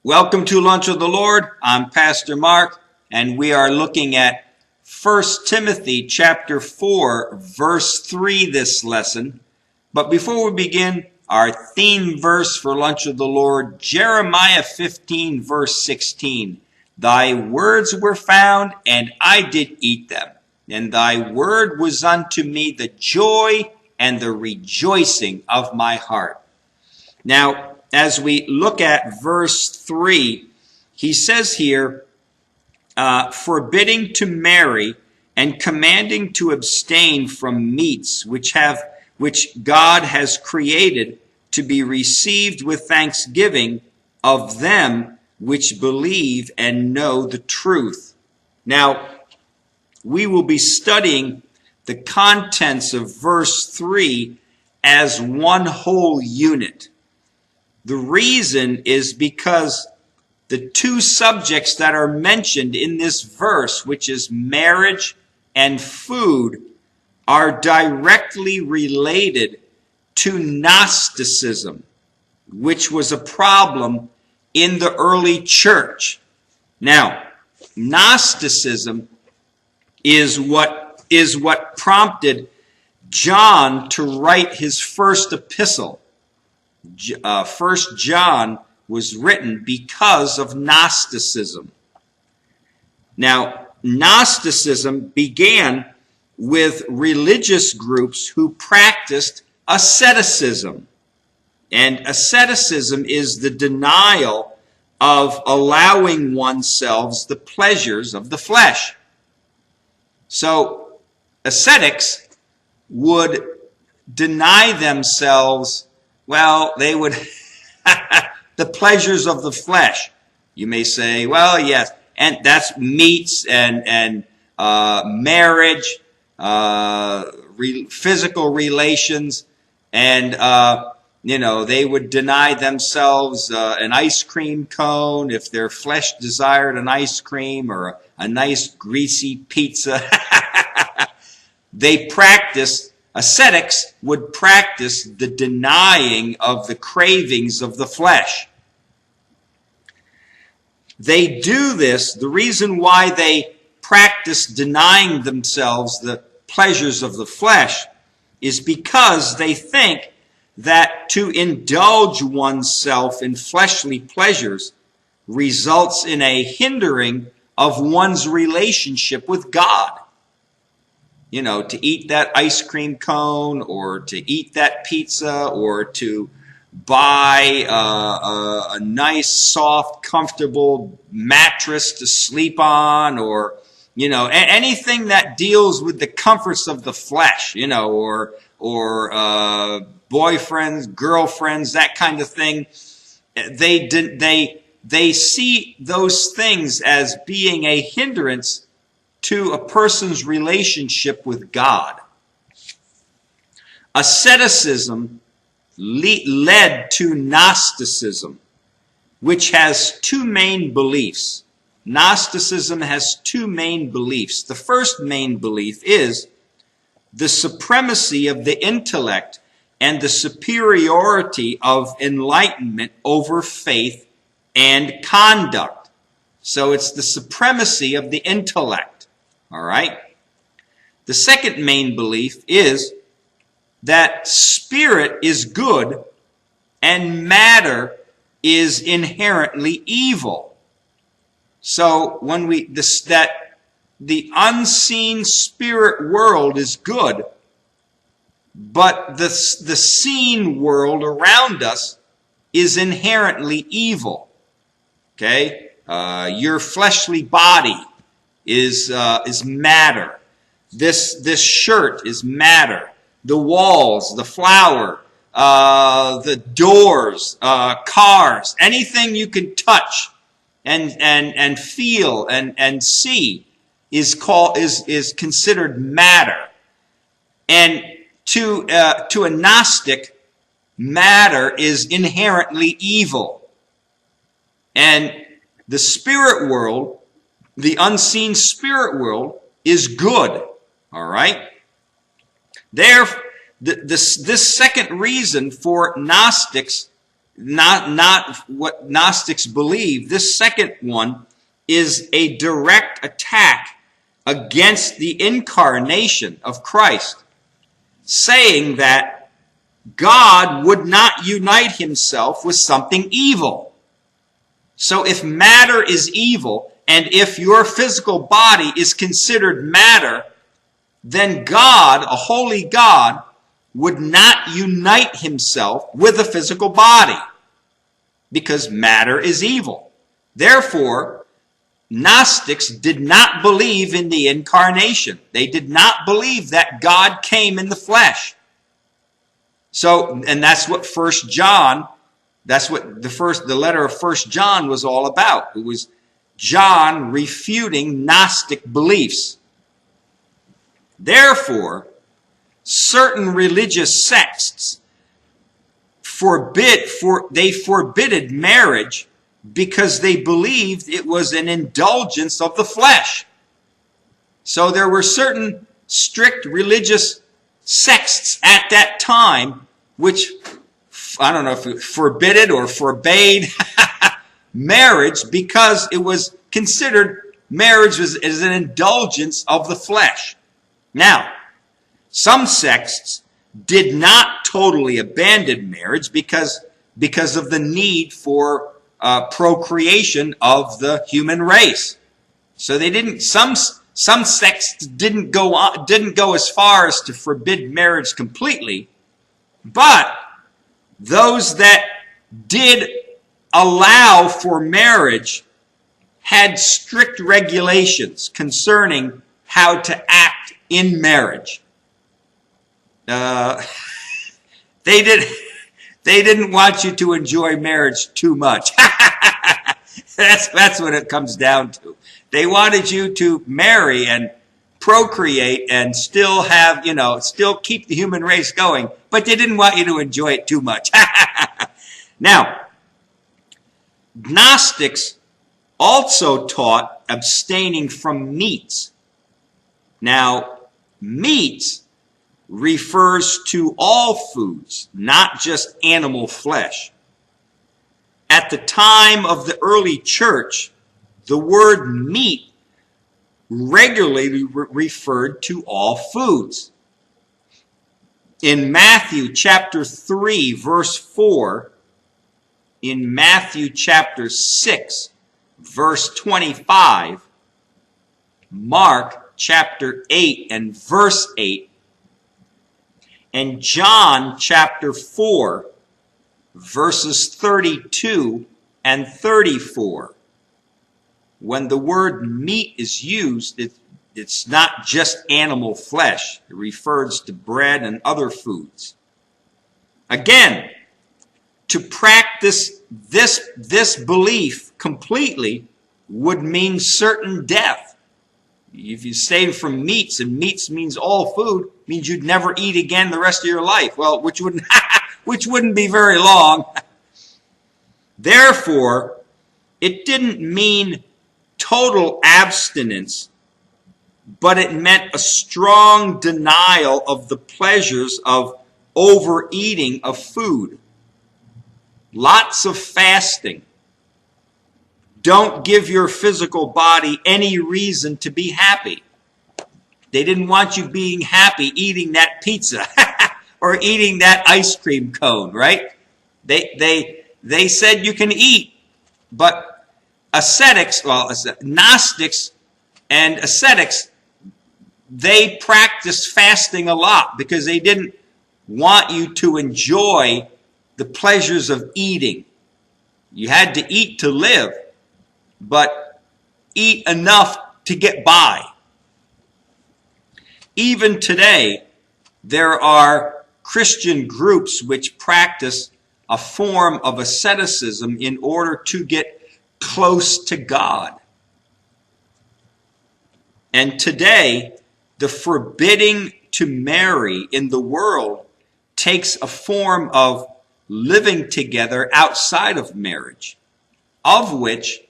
Welcome to Lunch with the Lord. I'm Pastor Mark, and we are looking at 1 Timothy chapter 4, verse 3 this lesson. But before we begin, our theme verse for Lunch with the Lord, Jeremiah 15, verse 16. Thy words were found, and I did eat them. And thy word was unto me the joy and the rejoicing of my heart. Now, as we look at verse 3, he says here, forbidding to marry and commanding to abstain from meats which God has created to be received with thanksgiving of them which believe and know the truth. Now, we will be studying the contents of verse 3 as one whole unit. The reason is because the two subjects that are mentioned in this verse, which is marriage and food, are directly related to Gnosticism, which was a problem in the early church. Now, Gnosticism is what prompted John to write his first epistle. 1 John was written because of Gnosticism. Now, Gnosticism began with religious groups who practiced asceticism. And asceticism is the denial of allowing oneself the pleasures of the flesh. So, ascetics would deny themselves, they would, the pleasures of the flesh. You may say, well, yes, and that's meats and marriage, physical relations, and, they would deny themselves an ice cream cone if their flesh desired an ice cream or a nice greasy pizza. Ascetics would practice the denying of the cravings of the flesh. They do this, the reason why they practice denying themselves the pleasures of the flesh is because they think that to indulge oneself in fleshly pleasures results in a hindering of one's relationship with God. To eat that ice cream cone or to eat that pizza or to buy a nice, soft, comfortable mattress to sleep on or, anything that deals with the comforts of the flesh, or boyfriends, girlfriends, that kind of thing. They see those things as being a hindrance to a person's relationship with God. Asceticism led to Gnosticism, which has two main beliefs. Gnosticism has two main beliefs. The first main belief is the supremacy of the intellect and the superiority of enlightenment over faith and conduct. So it's the supremacy of the intellect. All right? The second main belief is that spirit is good and matter is inherently evil. So that the unseen spirit world is good, but the seen world around us is inherently evil. Okay? Your fleshly body is matter. This shirt is matter. The walls, the flower, the doors, cars, anything you can touch and feel and see is considered matter. And to a Gnostic, matter is inherently evil. And the spirit world, the unseen spirit world, is good. All right? This second reason for Gnostics not what Gnostics believe. This second one is a direct attack against the incarnation of Christ, saying that God would not unite himself with something evil. So if matter is evil, and if your physical body is considered matter, then God, a holy God, would not unite himself with a physical body, because matter is evil. Therefore, Gnostics did not believe in the incarnation. They did not believe that God came in the flesh. So, and that's what the letter of 1 John was all about. It was John refuting Gnostic beliefs. Therefore, certain religious sects forbidded marriage because they believed it was an indulgence of the flesh. So there were certain strict religious sects at that time which, I don't know if it forbid or forbade marriage, because it was considered marriage as an indulgence of the flesh. Now, some sects did not totally abandon marriage because of the need for procreation of the human race. So they didn't. Some sects didn't go as far as to forbid marriage completely, but those that did allow for marriage had strict regulations concerning how to act in marriage. They didn't want you to enjoy marriage too much. That's what it comes down to. They wanted you to marry and procreate and still have, still keep the human race going, but they didn't want you to enjoy it too much. Now, Gnostics also taught abstaining from meats. Now, meats refers to all foods, not just animal flesh. At the time of the early church, the word meat regularly referred to all foods. In Matthew chapter 3, verse 4, in Matthew chapter 6, verse 25, Mark chapter 8 and verse 8, and John chapter 4, verses 32 and 34. When the word meat is used, it's not just animal flesh. It refers to bread and other foods. Again, to practice this belief completely would mean certain death. If you stay from meats, and meats means all food, means you'd never eat again the rest of your life. Well, which wouldn't be very long. Therefore, it didn't mean total abstinence, but it meant a strong denial of the pleasures of overeating of food. Lots of fasting. Don't give your physical body any reason to be happy. They didn't want you being happy eating that pizza or eating that ice cream cone, right? They said you can eat, but Gnostics and ascetics, they practiced fasting a lot because they didn't want you to enjoy the pleasures of eating. You had to eat to live, but eat enough to get by. Even today, there are Christian groups which practice a form of asceticism in order to get close to God. And today, the forbidding to marry in the world takes a form of living together outside of marriage, of which,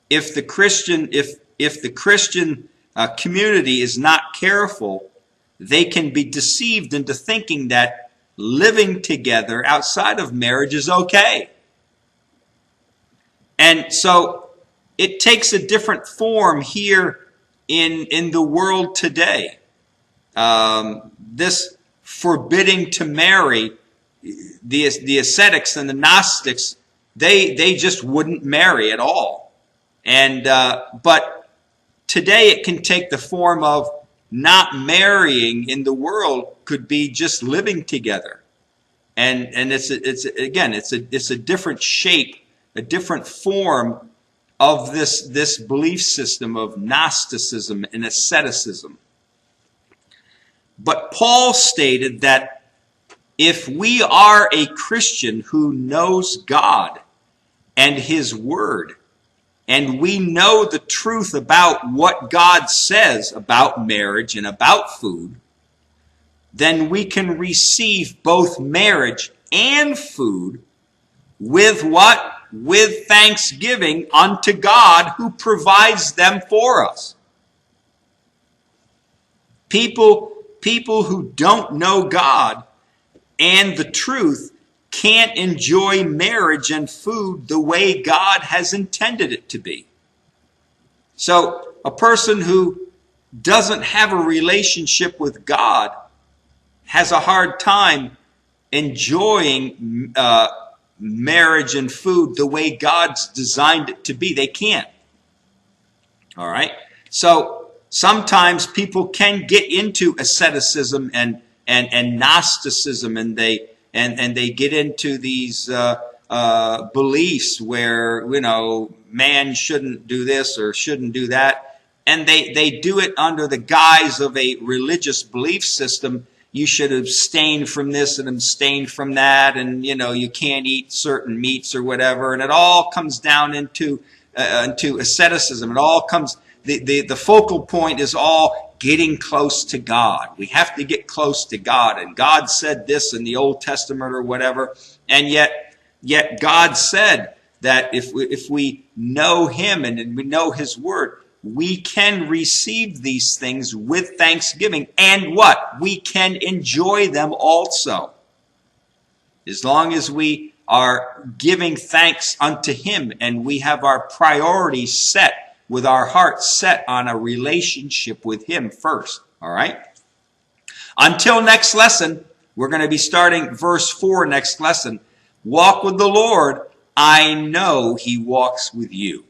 if the Christian community is not careful, they can be deceived into thinking that living together outside of marriage is okay. And so it takes a different form here in the world today. This forbidding to marry, the ascetics and the Gnostics, they just wouldn't marry at all. And but today it can take the form of not marrying in the world could be just living together. And it's a different shape, a different form of this belief system of Gnosticism and asceticism. But Paul stated that if we are a Christian who knows God and His Word, and we know the truth about what God says about marriage and about food, then we can receive both marriage and food with what? With thanksgiving unto God who provides them for us. People who don't know God and the truth can't enjoy marriage and food the way God has intended it to be. So a person who doesn't have a relationship with God has a hard time enjoying marriage and food the way God's designed it to be. They can't. All right? So sometimes people can get into asceticism and Gnosticism, and they get into these beliefs where, man shouldn't do this or shouldn't do that, and they do it under the guise of a religious belief system. You should abstain from this and abstain from that, and you can't eat certain meats or whatever, and it all comes down into asceticism. It all comes, the focal point is all getting close to God. We have to get close to God, and God said this in the Old Testament or whatever, and yet God said that if we know Him and we know His Word, we can receive these things with thanksgiving, and what? We can enjoy them also. As long as we are giving thanks unto Him and we have our priorities set, with our hearts set on a relationship with Him first. All right? Until next lesson, we're going to be starting verse 4 next lesson. Walk with the Lord. I know He walks with you.